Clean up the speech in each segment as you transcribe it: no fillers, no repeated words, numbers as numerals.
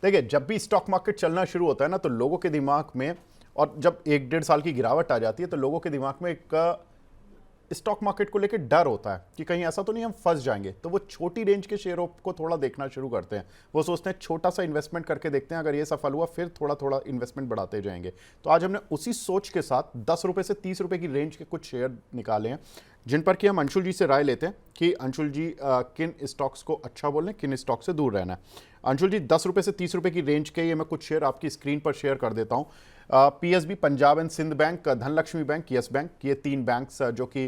देखिए, जब भी स्टॉक मार्केट चलना शुरू होता है ना, तो लोगों के दिमाग में, और जब 1-1.5 साल की गिरावट आ जाती है तो लोगों के दिमाग में एक स्टॉक मार्केट को लेकर डर होता है कि कहीं ऐसा तो नहीं हम फंस जाएंगे, तो वो छोटी रेंज के शेयरों को थोड़ा देखना शुरू करते हैं। वो सोचते हैं छोटा सा इन्वेस्टमेंट करके देखते हैं, अगर ये सफल हुआ फिर थोड़ा थोड़ा इन्वेस्टमेंट बढ़ाते जाएंगे। तो आज हमने उसी सोच के साथ 10 रुपए से 30 रुपए की रेंज के कुछ शेयर निकाले हैं, जिन पर कि हम अंशुल जी से राय लेते हैं कि अंशुल जी किन स्टॉक्स को अच्छा बोलें, किन स्टॉक से दूर रहना है। अंशुल जी, 10 रुपए से 30 रुपए की रेंज के ये मैं कुछ शेयर आपकी स्क्रीन पर शेयर कर देता हूँ। PSB, Punjab and Sind Bank, Dhanlaxmi Bank, Yes Bank, ये 3 बैंक्स जो कि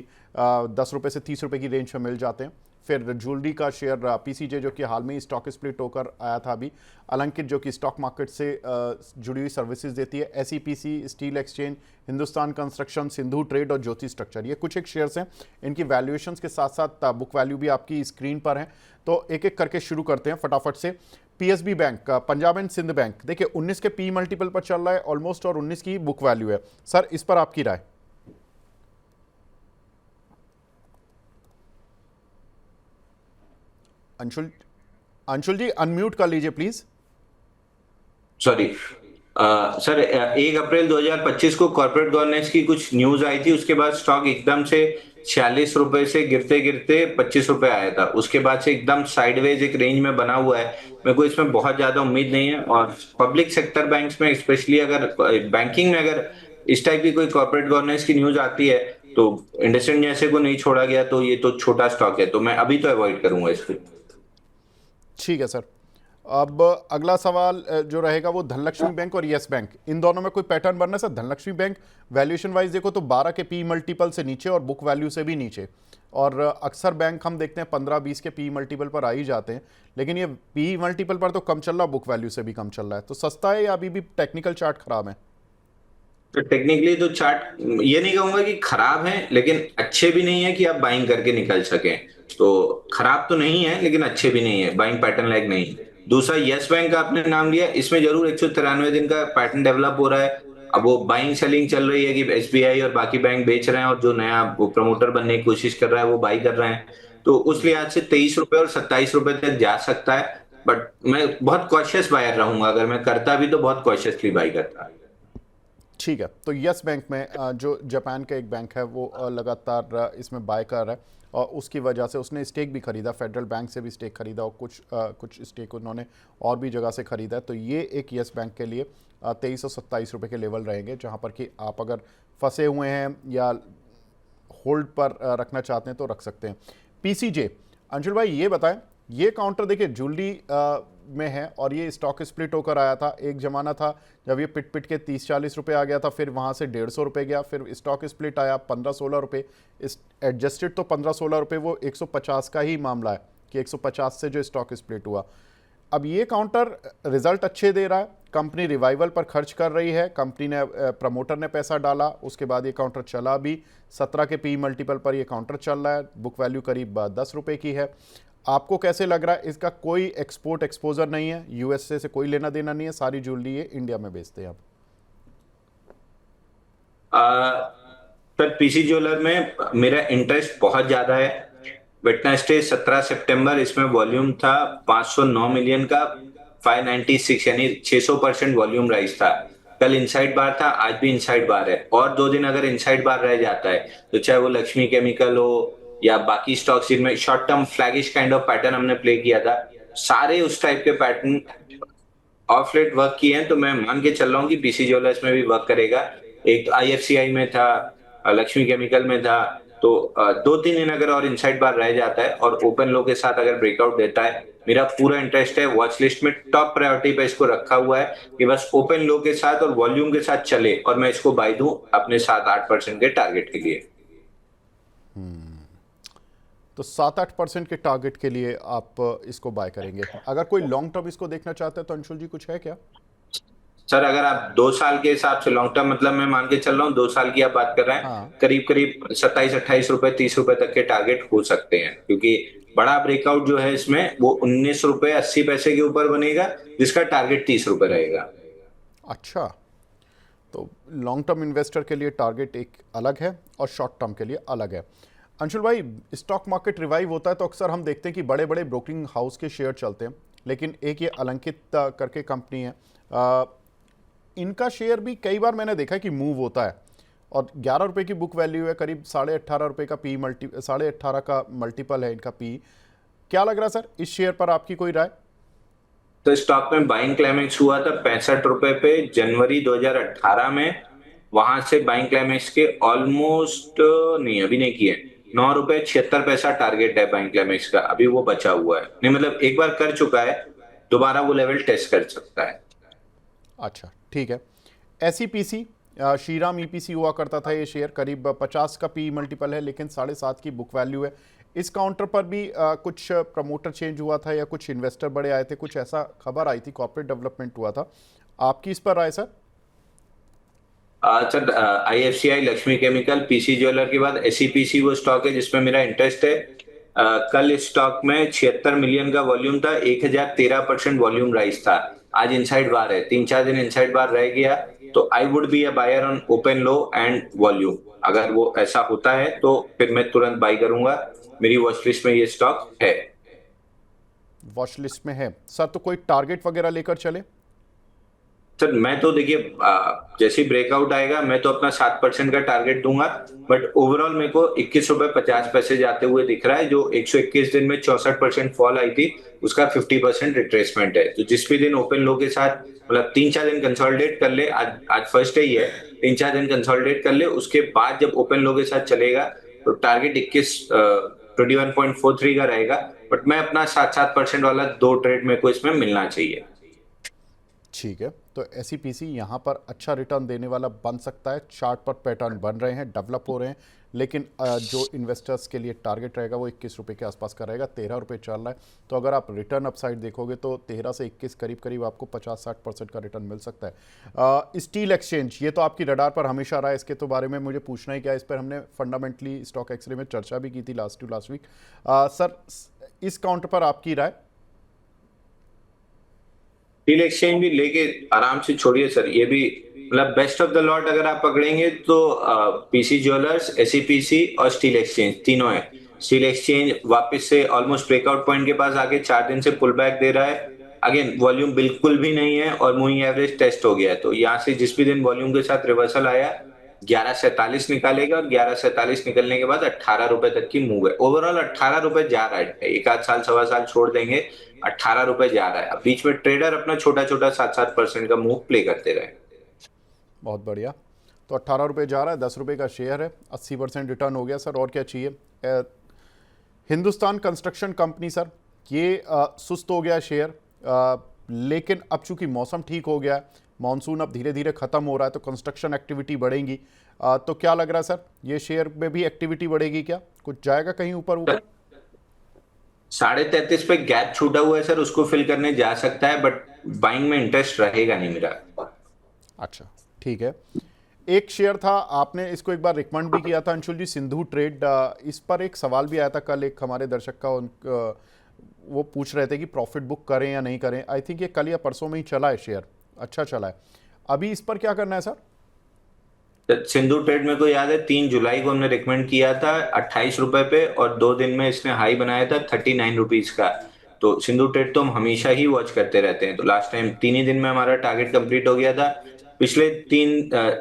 10 रुपए से 30 रुपए की रेंज में मिल जाते हैं। फिर ज्वेलरी का शेयर पीसीजे, जो कि हाल में ही स्टॉक स्प्लिट होकर आया था अभी। अलंकित, जो कि स्टॉक मार्केट से जुड़ी हुई सर्विसेज देती है। SEPC, steel exchange, Hindustan construction, Sindhu trade और ज्योति स्ट्रक्चर, ये कुछ एक शेयर्स हैं। इनकी वैल्यूएशंस के साथ साथ बुक वैल्यू भी आपकी स्क्रीन पर है। तो एक एक करके शुरू करते हैं फटाफट से। PSB bank, Punjab and Sind Bank, देखिए 19 के पी मल्टीपल पर चल रहा है ऑलमोस्ट, और 19 की बुक वैल्यू है। सर, इस पर आपकी राय? अंशुल अंशुल जी, अनम्यूट कर लीजिए प्लीज। सॉरी सर, 1 अप्रैल 2025 को कॉर्पोरेट गवर्नेंस की कुछ न्यूज आई थी। उसके बाद स्टॉक एकदम से 46 रुपए से गिरते गिरते 25 रुपए आया था। उसके बाद से एकदम साइडवेज एक रेंज में बना हुआ है। मेरे को इसमें बहुत ज्यादा उम्मीद नहीं है। और पब्लिक सेक्टर बैंक्स में स्पेशली, अगर बैंकिंग में अगर इस टाइप की कोई कॉर्पोरेट गवर्नेंस की न्यूज आती है तो इंडस्ट्रियल जैसे को नहीं छोड़ा गया, तो ये तो छोटा स्टॉक है, तो मैं अभी तो अवॉइड करूंगा इसको। ठीक है सर। अब अगला सवाल जो रहेगा वो धनलक्ष्मी बैंक और यस बैंक, इन दोनों में कोई पैटर्न बनना है sir? Dhanlaxmi bank valuation wise देखो तो 12 के पी मल्टीपल से नीचे और बुक वैल्यू से भी नीचे। और अक्सर बैंक हम देखते हैं 15-20 के पी मल्टीपल पर आ ही जाते हैं, लेकिन ये पी मल्टीपल पर तो कम चल रहा, बुक वैल्यू से भी कम चल रहा है। तो सस्ता है या अभी भी टेक्निकल चार्ट खराब है? तो टेक्निकली तो चार्ट ये नहीं कहूंगा कि खराब है, लेकिन अच्छे भी नहीं है कि आप बाइंग करके निकल सके। तो खराब तो नहीं है, लेकिन अच्छे भी नहीं है, बाइंग पैटर्न लाइक नहीं है। दूसरा, यस बैंक का आपने नाम लिया, इसमें जरूर 193 दिन का पैटर्न डेवलप हो रहा है। अब वो बाइंग सेलिंग चल रही है कि एसबीआई और बाकी बैंक बेच रहे हैं, और जो नया वो प्रमोटर बनने की कोशिश कर रहा है वो बाई कर रहे हैं। तो उस लिहाज से 23 रुपए और 27 रुपए तक जा सकता है। बट मैं बहुत कॉशियस बायर रहूंगा, अगर मैं करता भी तो बहुत कॉशियसली बाई करता। ठीक है, तो यस बैंक में जो जापान का एक बैंक है वो लगातार इसमें बाय कर रहा है, और उसकी वजह से उसने स्टेक भी खरीदा, फेडरल बैंक से भी स्टेक खरीदा, और कुछ स्टेक उन्होंने और भी जगह से खरीदा है। तो ये एक यस बैंक के लिए 23 और 27 रुपये के लेवल रहेंगे, जहाँ पर कि आप अगर फंसे हुए हैं या होल्ड पर रखना चाहते हैं तो रख सकते हैं। पीसीजे, अंशुल भाई ये बताएं, ये काउंटर देखिए ज्वेलरी में है, और ये स्टॉक स्प्लिट होकर आया था। एक जमाना था जब ये पिट पिट के 30-40 रुपए आ गया था, फिर वहाँ से 150 रुपये गया, फिर स्टॉक स्प्लिट आया 15-16 रुपये, इस एडजस्टेड तो 15-16 रुपये, वो 150 का ही मामला है कि 150 से जो स्टॉक स्प्लिट हुआ। अब ये काउंटर रिजल्ट अच्छे दे रहा है, कंपनी रिवाइवल पर खर्च कर रही है, कंपनी ने प्रमोटर ने पैसा डाला, उसके बाद ये काउंटर चला भी। 17 के पी मल्टीपल पर ये काउंटर चल रहा है, बुक वैल्यू करीब 10 रुपये की है। आपको कैसे लग रहा है? इसका कोई एक्सपोर्ट एक्सपोजर नहीं है, यूएसए से कोई लेना देना नहीं है, सारी ज्वेलरी ये इंडिया में बेचते हैं आप। सर, पीसी ज्वेलर में मेरा इंटरेस्ट बहुत ज्यादा है। वेटनेसडे 17 सितंबर इसमें वॉल्यूम था 509 मिलियन का, 596 यानी 600% वॉल्यूम राइज था। कल इनसाइड बार था, आज भी इनसाइड बार है, और 2 दिन अगर इनसाइड बार रह जाता है तो चाहे वो लक्ष्मी केमिकल हो या बाकी स्टॉक्स, जिनमें short term flaggish kind of pattern हमने प्ले किया था, सारे उस टाइप के पैटर्न ऑफ लेट वर्क किए हैं। तो मैं मान के चल रहा हूँ कि पीसी ज्वेलर्स में भी वर्क करेगा। एक आईएफसीआई में था, लक्ष्मी केमिकल में था। तो 2-3 दिन अगर और इनसाइड बार रह जाता है और ओपन लो के साथ अगर ब्रेकआउट देता है, मेरा पूरा इंटरेस्ट है, वॉच लिस्ट में टॉप प्रायोरिटी पे इसको रखा हुआ है कि बस ओपन लो के साथ और वॉल्यूम के साथ चले, और मैं इसको बाई दूं अपने 7-8% के टारगेट के लिए। तो 7-8% के टारगेट के लिए आप इसको बाय करेंगे। अगर कोई लॉन्ग टर्म इसको देखना चाहते हैं तो अंशुल जी कुछ है क्या? सर, अगर आप 2 साल के हिसाब से लॉन्ग टर्म, मतलब मैं मान के चल रहा हूँ 2 साल की आप बात कर रहे हैं, हाँ। करीब करीब 27-28 रुपए 30 रुपए तक के टारगेट हो सकते हैं, क्योंकि बड़ा ब्रेकआउट जो है इसमें वो 19 रुपए 80 पैसे के ऊपर बनेगा, जिसका टारगेट 30 रुपए रहेगा। अच्छा, तो लॉन्ग टर्म इन्वेस्टर के लिए टारगेट एक अलग है और शॉर्ट टर्म के लिए अलग है। अंशुल भाई, स्टॉक मार्केट रिवाइव होता है तो अक्सर हम देखते हैं कि बड़े बड़े ब्रोकिंग हाउस के शेयर चलते हैं। लेकिन एक ये अलंकित करके कंपनी है, इनका शेयर भी कई बार मैंने देखा कि मूव होता है, और 11 रुपए की बुक वैल्यू है, करीब 18.5 रुपए का पी 18.5 का मल्टीपल है इनका पी। क्या लग रहा है सर इस शेयर पर, आपकी कोई राय? तो स्टॉक में बाइंग क्लाइमेक्स हुआ था 65 रुपए पे जनवरी 2018 में। वहां से बाइंग क्लाइमेक्स के ऑलमोस्ट नहीं, अभी नहीं किए। 9 रुपए 76 पैसा टारगेट है बाइंग क्लाइमेक्स का, अभी वो बचा हुआ है। नहीं मतलब एक बार कर चुका है, दोबारा वो लेवल टेस्ट कर सकता है। अच्छा ठीक है। एसईपीसी, श्रीराम ईपीसी हुआ करता था ये शेयर, करीब 50 का पी मल्टीपल है, लेकिन 7.5 की बुक वैल्यू है। इस काउंटर पर भी कुछ प्रमोटर चेंज हुआ था या कुछ इन्वेस्टर बड़े आए थे, कुछ ऐसा खबर आई थी, कॉर्पोरेट डेवलपमेंट हुआ था। आपकी इस पर राय sir? Sir IFCI, Lakshmi chemical, PC jeweller के बाद एसईपीसी वो स्टॉक है जिसमें मेरा इंटरेस्ट है। कल इस स्टॉक में 76 मिलियन का वॉल्यूम था, 1013% वॉल्यूम राइज था। आज इनसाइड बार है, 3-4 दिन इनसाइड बार रह गया, तो I would be a buyer on open low and volume. अगर वो ऐसा होता है तो फिर मैं तुरंत बाई करूंगा। मेरी वॉच लिस्ट में ये स्टॉक है। वॉच लिस्ट में है सर, तो कोई टारगेट वगैरह लेकर चले? सर मैं तो देखिए, जैसे ही ब्रेकआउट आएगा मैं तो अपना 7% का टारगेट दूंगा। बट ओवरऑल मेरे को 21 रुपए 50 पैसे जाते हुए दिख रहा है। जो 121 दिन में 64% फॉल आई थी, उसका 50% रिट्रेसमेंट है। तो जिस भी दिन ओपन लो के साथ, मतलब 3-4 दिन कंसोलिडेट कर ले, आज आज फर्स्ट डे ही है, 3-4 दिन कंसोलिडेट कर ले, उसके बाद जब ओपन लो के साथ चलेगा तो टारगेट 21 का रहेगा। बट मैं अपना 7-7% वाला 2 ट्रेड मेरे को इसमें मिलना चाहिए। ठीक है, तो एसईपीसी यहाँ पर अच्छा रिटर्न देने वाला बन सकता है। चार्ट पर पैटर्न बन रहे हैं, डेवलप हो रहे हैं, लेकिन जो इन्वेस्टर्स के लिए टारगेट रहेगा वो 21 रुपये के आसपास का रहेगा। 13 रुपये चल रहा है, तो अगर आप रिटर्न अपसाइड देखोगे तो 13 से 21 करीब करीब आपको 50-60% का रिटर्न मिल सकता है। स्टील एक्सचेंज, ये तो आपकी रडार पर हमेशा रहा है, इसके तो बारे में मुझे पूछना ही क्या, इस पर हमने फंडामेंटली स्टॉक एक्सरे में चर्चा भी की थी लास्ट वीक। सर इस काउंटर पर आपकी राय? स्टील एक्सचेंज भी लेके आराम से छोड़िए सर, ये भी मतलब बेस्ट ऑफ द लॉट अगर आप पकड़ेंगे तो पीसी ज्वेलर्स, एसईपीसी और स्टील एक्सचेंज तीनों है। स्टील एक्सचेंज वापस से ऑलमोस्ट ब्रेकआउट पॉइंट के पास आके 4 दिन से पुल बैक दे रहा है। अगेन वॉल्यूम बिल्कुल भी नहीं है और मूविंग एवरेज टेस्ट हो गया है, तो यहाँ से जिस भी दिन वॉल्यूम के साथ रिवर्सल आया 1147 निकालेगा, और 1147 निकलने के बाद 18 रुपए तक की मूव है। ओवरऑल 18 रुपए जा रहा है, एक आध साल सवा साल छोड़ देंगे, 18 रुपए जा रहा है। अब बीच में ट्रेडर अपना छोटा छोटा 7-7% का मूव प्ले करते रहे। बहुत बढ़िया। तो 18 रुपये जा रहा है, 10 रुपये का शेयर है, 80% रिटर्न हो गया सर, और क्या चाहिए? हिंदुस्तान कंस्ट्रक्शन कंपनी सर, ये सुस्त हो गया शेयर, लेकिन अब चूंकि मौसम ठीक हो गया है, मानसून अब धीरे धीरे खत्म हो रहा है, तो कंस्ट्रक्शन एक्टिविटी बढ़ेगी। तो क्या लग रहा है सर, ये शेयर में भी एक्टिविटी बढ़ेगी क्या? कुछ जाएगा कहीं ऊपर ऊपर? 33.5 पे गैप छूटा हुआ है सर, उसको फिल करने जा सकता है, बट बाइंग में इंटरेस्ट रहेगा नहीं मेरा। अच्छा ठीक है। एक शेयर था, आपने इसको एक बार रिकमेंड भी किया था अंशुल जी, सिंधु ट्रेड। इस पर एक सवाल भी आया था कल, एक हमारे दर्शक का, वो पूछ रहे थे कि प्रॉफिट बुक करें या नहीं करें। आई थिंक ये कल या परसों में ही चला है शेयर, अच्छा चला है। अभी इस पर क्या करना है सर? सिंधु ट्रेड मेरे को याद है 3 जुलाई को हमने रिकमेंड किया था 28 रुपए पे, और 2 दिन में इसने हाई बनाया था 39 रुपीज का। तो सिंधु ट्रेड तो हम हमेशा ही वॉच करते रहते हैं। तो लास्ट टाइम 3 ही दिन में हमारा टारगेट कंप्लीट हो गया था। पिछले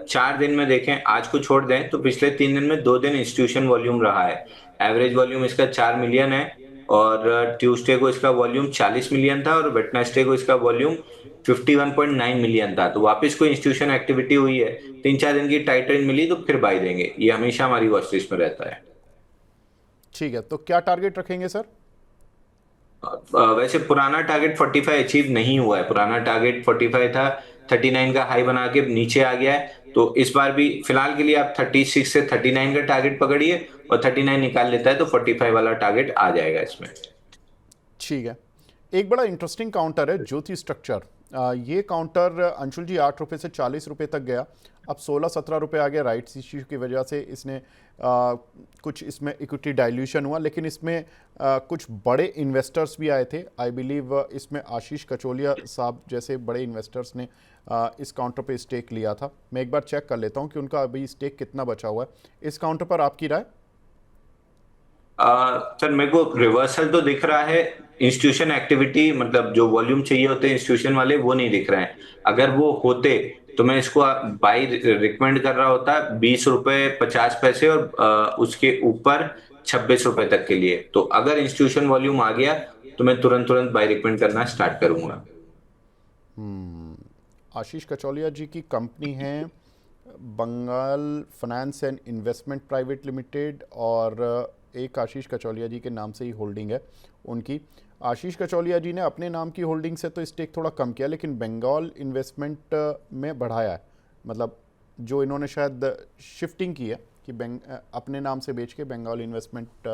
4 दिन में देखें, आज को छोड़ दें तो पिछले 3 दिन में 2 दिन इंस्टीट्यूशन वॉल्यूम रहा है। एवरेज वॉल्यूम इसका 4 मिलियन है, और ट्यूसडे को इसका वॉल्यूम 40 मिलियन था, और वेडनेसडे को इसका वॉल्यूम 51.9 मिलियन था। तो वापस कोई इंस्टीट्यूशन एक्टिविटी हुई है, 3-4 दिन की टाइट रेंज मिली तो फिर बाई देंगे। ये हमेशा हमारी वॉच लिस्ट में रहता है। ठीक है, तो क्या टारगेट रखेंगे सर? वैसे पुराना टारगेट 45 अचीव नहीं हुआ है। पुराना टारगेट 45 था, 39 का हाई बना के नीचे आ गया है। तो इस बार भी फिलहाल के लिए आप 36 से 39 का टारगेट पकड़िए, और 39 निकाल लेता है तो 45 वाला टारगेट आ जाएगा इसमें। ठीक है। एक बड़ा इंटरेस्टिंग काउंटर है ज्योति स्ट्रक्चर। ये काउंटर अंशुल जी 8 रुपये से 40 रुपये तक गया, अब 16-17 रुपये आ गया। राइट्स इश्यू की वजह से इसने कुछ इसमें इक्विटी डाइल्यूशन हुआ, लेकिन इसमें कुछ बड़े इन्वेस्टर्स भी आए थे। आई बिलीव इसमें आशीष कचोलिया साहब जैसे बड़े इन्वेस्टर्स ने इस काउंटर पे स्टेक लिया था। मैं एक बार चेक कर लेता हूँ कि उनका अभी स्टेक कितना बचा हुआ है। इस काउंटर पर आपकी राय? सर मेरे को रिवर्सल तो दिख रहा है, इंस्टीट्यूशन एक्टिविटी मतलब जो वॉल्यूम चाहिए होते हैं इंस्टीट्यूशन वाले वो नहीं दिख रहे हैं। अगर वो होते तो मैं इसको बाई रिकमेंड कर रहा होता 20 रुपए 50 पैसे और उसके ऊपर 26 रुपए तक के लिए। तो अगर इंस्टीट्यूशन वॉल्यूम आ गया तो मैं तुरंत तुरंत बाई रिकमेंड करना स्टार्ट करूंगा। आशीष कचौलिया जी की कंपनी है Bengal finance and investment private limited, और एक आशीष कचौलिया जी के नाम से ही होल्डिंग है उनकी। आशीष कचौलिया जी ने अपने नाम की होल्डिंग से तो स्टेक थोड़ा कम किया, लेकिन बंगाल इन्वेस्टमेंट में बढ़ाया है। मतलब जो इन्होंने शायद शिफ्टिंग की है कि अपने नाम से बेच के बंगाल इन्वेस्टमेंट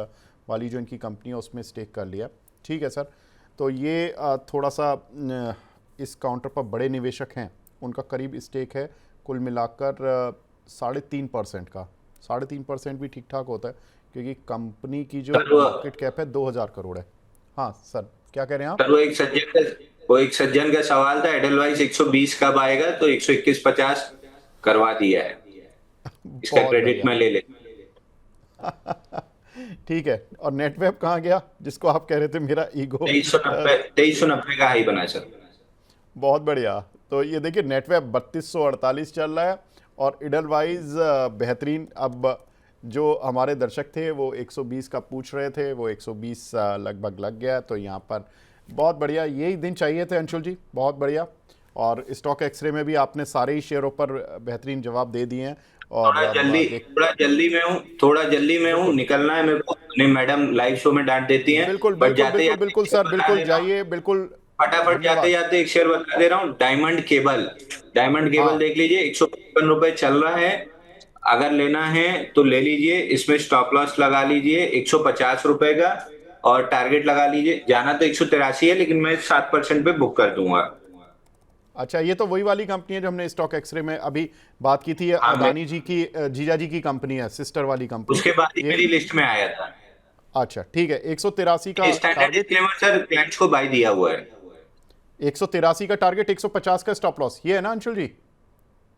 वाली जो इनकी कंपनी है उसमें स्टेक कर लिया। ठीक है सर, तो ये थोड़ा सा इस काउंटर पर बड़े निवेशक हैं, उनका करीब स्टेक है कुल मिलाकर 3.5% का। 3.5% भी ठीक ठाक होता है क्योंकि कंपनी की जो सर वो मार्केट कैप है 2000 करोड़ है। हाँ सर, क्या कह रहे हैं आप? सर वो एक सज्जन का सवाल था, एडलवाइस 120 कब आएगा, तो 121.50 करवा दिया है। इसका बहुत क्रेडिट बढ़िया। मैं ले लेता ठीक है, और नेटवेब कहाँ गया जिसको आप कह रहे थे मेरा ईगो? 2390 का हाई बना सर। बहुत बढ़िया। तो ये देखिए नेटवेब 3248 चल रहा है और इडलवाइज बेहतरीन। अब जो हमारे दर्शक थे वो 120 का पूछ रहे थे, वो 120 लगभग लग गया। तो यहाँ पर बहुत बढ़िया, यही दिन चाहिए थे अंशुल जी, बहुत बढ़िया। और स्टॉक एक्सरे में भी आपने सारे ही शेयरों पर बेहतरीन जवाब दे दिए हैं। और अब देख, थोड़ा जल्दी में हूँ, बिल्कुल निकलना है मेरे को। नहीं, मैडम लाइव शो में डांट देती हैं। बिल्कुल बट बिल्कुल जाते बिल्कुल जाते एक बिल्कुल शेयर सर, बता बिल्कुल दे रहा हूँ, जाइए, बिल्कुल। फटाफट जाते धन्यवाद। जाते एक शेयर बता दे रहा हूँ, डायमंड केबल। डायमंड केबल हाँ, देख लीजिए, 155 रुपए चल रहा है। अगर लेना है तो ले लीजिए, इसमें स्टॉप लॉस लगा लीजिए 150 रुपए का, और टारगेट लगा लीजिए। जाना तो 183 है, लेकिन मैं 7% पे बुक कर दूंगा। अच्छा, ये तो वही वाली कंपनी है जो हमने स्टॉक एक्सरे में अभी बात की थी। ये हाँ, मैं अदानी जी की, जीजा जी की कंपनी है, सिस्टर वाली कंपनी उसके बाद ही ये। मेरी लिस्ट में आया था। अच्छा ठीक है, 183 का standard target. Disclaimer sir, clients को बाय दिया हुआ है। 183 का टारगेट, 150 का स्टॉप लॉस, ये है ना अंशुल जी?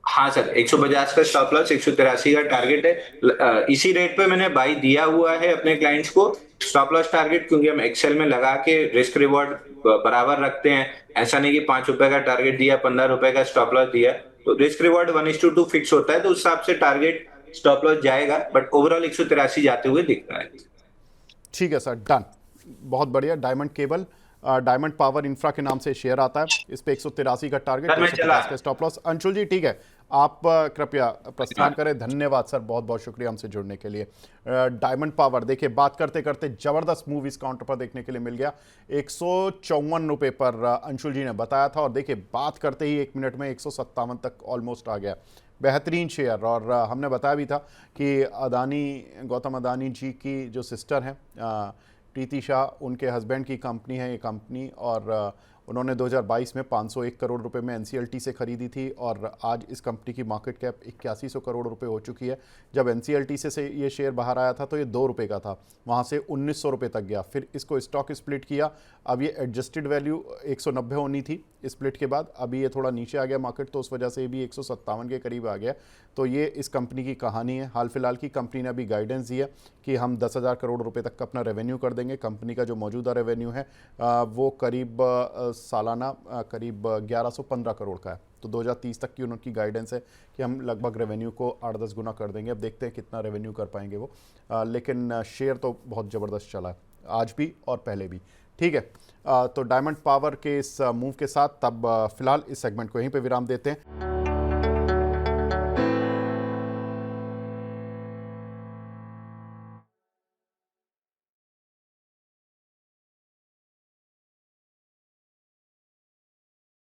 हाँ सर, 150 का स्टॉप लॉस, 183 का टारगेट है। इसी रेट पे मैंने बाई दिया हुआ है अपने क्लाइंट्स को। स्टॉप लॉस टारगेट क्योंकि हम एक्सेल में लगा के रिस्क रिवॉर्ड बराबर रखते हैं। ऐसा नहीं कि 5 रुपए का टारगेट दिया, 15 रुपए का स्टॉप लॉस दिया। तो रिस्क रिवॉर्ड 1:2 फिक्स होता है, तो उस हिसाब से टारगेट स्टॉप लॉस जाएगा, बट ओवरऑल 183 जाते हुए दिख रहा है। ठीक है सर, डन। बहुत बढ़िया। Diamond cable, diamond power infra के नाम से शेयर आता है, इस पे 183 का टारगेट, सर मैं चला। 150 का स्टॉप लॉस। अंशुल जी ठीक है, आप कृपया प्रस्थान करें। धन्यवाद सर, बहुत बहुत शुक्रिया हमसे जुड़ने के लिए। डायमंड पावर देखिए, बात करते करते जबरदस्त मूव इस काउंटर पर देखने के लिए मिल गया। 154 रुपये पर अंशुल जी ने बताया था, और देखिए बात करते ही 1 मिनट में 157 तक ऑलमोस्ट आ गया। बेहतरीन शेयर। और हमने बताया भी था कि अदानी, गौतम अदानी जी की जो सिस्टर हैं प्रीति शाह, उनके हस्बैंड की कंपनी है ये कंपनी, और उन्होंने 2022 में 501 करोड़ रुपए में एनसीएलटी से खरीदी थी, और आज इस कंपनी की मार्केट कैप 8100 करोड़ रुपए हो चुकी है। जब एनसीएलटी से ये शेयर बाहर आया था तो ये 2 रुपये का था, वहाँ से 1900 रुपये तक गया। फिर इसको स्टॉक स्प्लिट किया, अब ये एडजस्टेड वैल्यू 190 होनी थी स्प्लिट के बाद, अभी ये थोड़ा नीचे आ गया मार्केट, तो उस वजह से भी 157 के करीब आ गया। तो ये इस कंपनी की कहानी है हाल फिलहाल की। कंपनी ने अभी गाइडेंस दी है कि हम 10,000 करोड़ रुपए तक का अपना रेवेन्यू कर देंगे। कंपनी का जो मौजूदा रेवेन्यू है वो करीब सालाना करीब 1115 करोड़ का है। तो 2030 तक की उनकी गाइडेंस है कि हम लगभग रेवेन्यू को 8-10 गुना कर देंगे। अब देखते हैं कितना रेवेन्यू कर पाएंगे वो। लेकिन शेयर तो बहुत ज़बरदस्त चला है आज भी और पहले भी। ठीक है, तो डायमंड पावर के इस मूव के साथ तब फिलहाल इस सेगमेंट को यहीं पे विराम देते हैं।